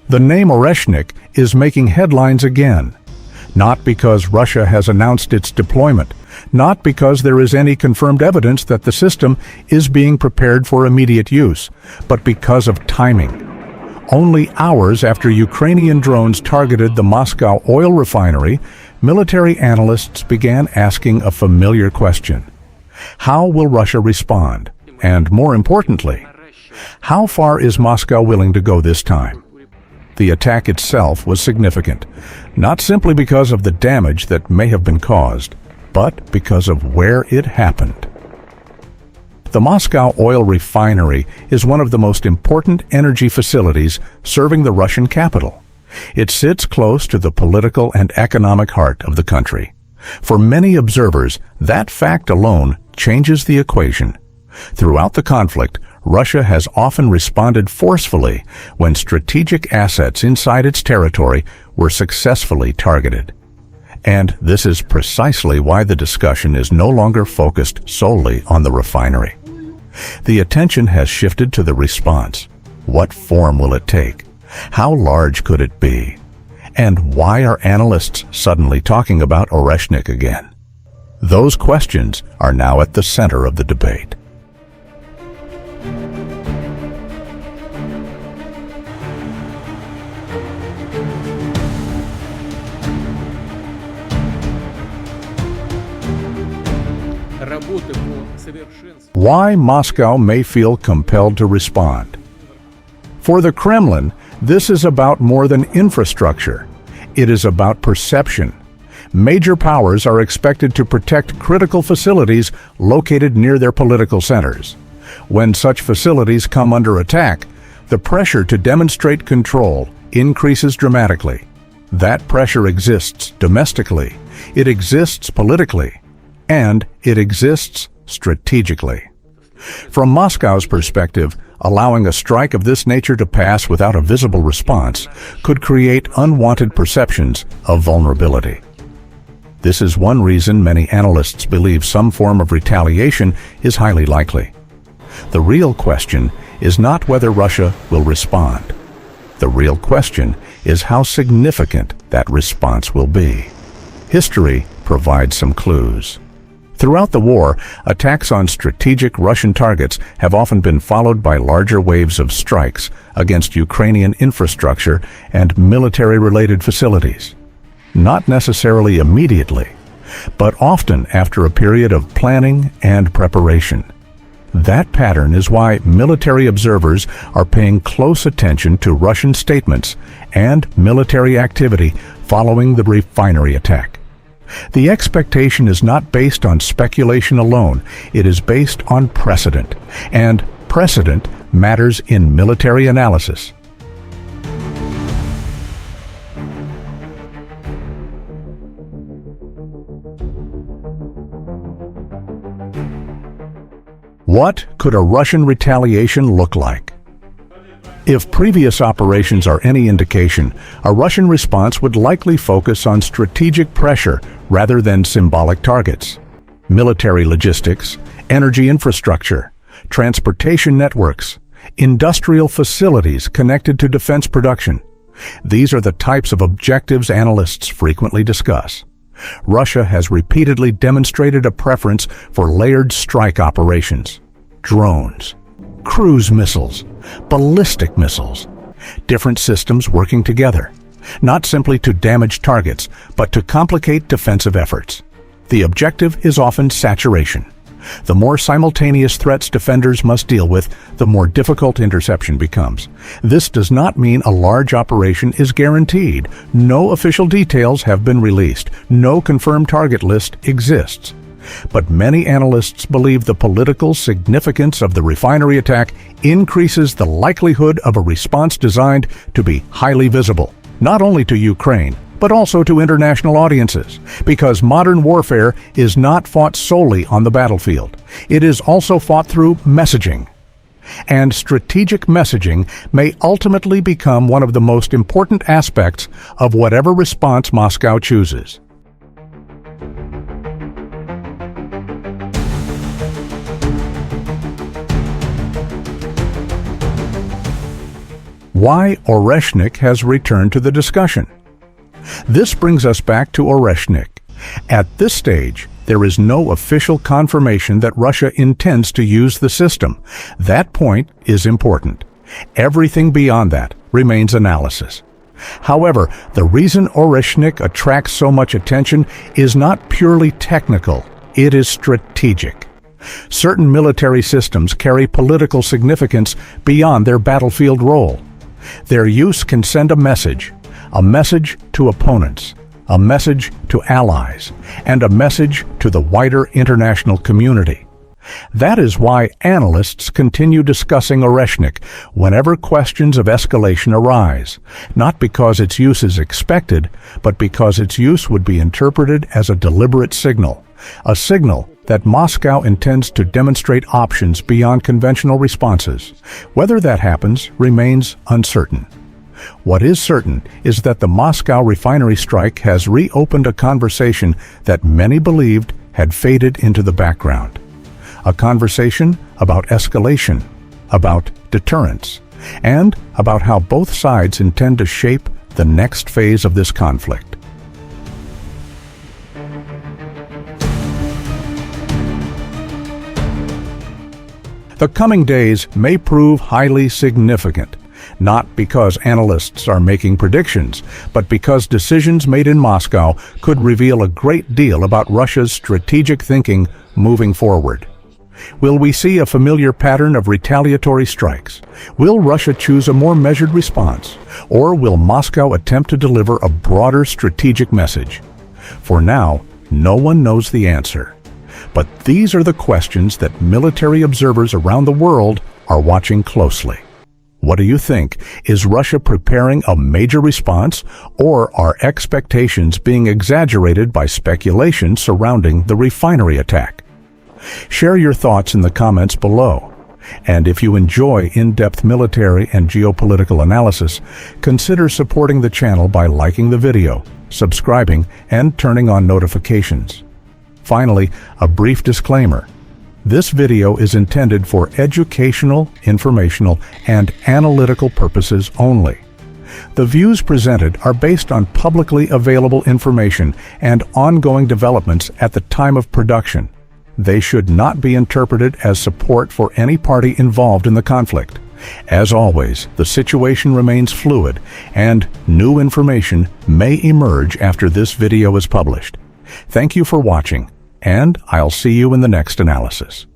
The name Oreshnik is making headlines again, not because Russia has announced its deployment, not because there is any confirmed evidence that the system is being prepared for immediate use, but because of timing. Only hours after Ukrainian drones targeted the Moscow Oil Refinery, military analysts began asking a familiar question. How will Russia respond? And more importantly, how far is Moscow willing to go this time? The attack itself was significant, not simply because of the damage that may have been caused, but because of where it happened. The Moscow Oil Refinery is one of the most important energy facilities serving the Russian capital. It sits close to the political and economic heart of the country. For many observers, that fact alone changes the equation. Throughout the conflict, Russia has often responded forcefully when strategic assets inside its territory were successfully targeted. And this is precisely why the discussion is no longer focused solely on the refinery. The attention has shifted to the response. What form will it take? How large could it be? And why are analysts suddenly talking about Oreshnik again? Those questions are now at the center of the debate. Why Moscow may feel compelled to respond. For the Kremlin, this is about more than infrastructure. It is about perception. Major powers are expected to protect critical facilities located near their political centers. When such facilities come under attack, the pressure to demonstrate control increases dramatically. That pressure exists domestically, it exists politically, and it exists strategically. From Moscow's perspective, allowing a strike of this nature to pass without a visible response could create unwanted perceptions of vulnerability. This is one reason many analysts believe some form of retaliation is highly likely. The real question is not whether Russia will respond. The real question is how significant that response will be. History provides some clues. Throughout the war, attacks on strategic Russian targets have often been followed by larger waves of strikes against Ukrainian infrastructure and military-related facilities. Not necessarily immediately, but often after a period of planning and preparation. That pattern is why military observers are paying close attention to Russian statements and military activity following the refinery attack. The expectation is not based on speculation alone, it is based on precedent, and precedent matters in military analysis. What could a Russian retaliation look like? If previous operations are any indication, a Russian response would likely focus on strategic pressure rather than symbolic targets. Military logistics, energy infrastructure, transportation networks, industrial facilities connected to defense production. These are the types of objectives analysts frequently discuss. Russia has repeatedly demonstrated a preference for layered strike operations. Drones, cruise missiles, ballistic missiles, different systems working together, not simply to damage targets, but to complicate defensive efforts. The objective is often saturation. The more simultaneous threats defenders must deal with, the more difficult interception becomes. This does not mean a large operation is guaranteed. No official details have been released. No confirmed target list exists. But many analysts believe the political significance of the refinery attack increases the likelihood of a response designed to be highly visible, not only to Ukraine, but also to international audiences, because modern warfare is not fought solely on the battlefield. It is also fought through messaging. And strategic messaging may ultimately become one of the most important aspects of whatever response Moscow chooses. Why Oreshnik has returned to the discussion. This brings us back to Oreshnik. At this stage, there is no official confirmation that Russia intends to use the system. That point is important. Everything beyond that remains analysis. However, the reason Oreshnik attracts so much attention is not purely technical, it is strategic. Certain military systems carry political significance beyond their battlefield role. Their use can send a message to opponents, a message to allies, and a message to the wider international community. That is why analysts continue discussing Oreshnik whenever questions of escalation arise, not because its use is expected, but because its use would be interpreted as a deliberate signal, a signal that Moscow intends to demonstrate options beyond conventional responses. Whether that happens remains uncertain. What is certain is that the Moscow refinery strike has reopened a conversation that many believed had faded into the background. A conversation about escalation, about deterrence, and about how both sides intend to shape the next phase of this conflict. The coming days may prove highly significant, not because analysts are making predictions, but because decisions made in Moscow could reveal a great deal about Russia's strategic thinking moving forward. Will we see a familiar pattern of retaliatory strikes? Will Russia choose a more measured response? Or will Moscow attempt to deliver a broader strategic message? For now, no one knows the answer. But these are the questions that military observers around the world are watching closely. What do you think? Is Russia preparing a major response, or are expectations being exaggerated by speculation surrounding the refinery attack? Share your thoughts in the comments below. And if you enjoy in-depth military and geopolitical analysis, consider supporting the channel by liking the video, subscribing, and turning on notifications. Finally, a brief disclaimer. This video is intended for educational, informational, and analytical purposes only. The views presented are based on publicly available information and ongoing developments at the time of production. They should not be interpreted as support for any party involved in the conflict. As always, the situation remains fluid, and new information may emerge after this video is published. Thank you for watching, and I'll see you in the next analysis.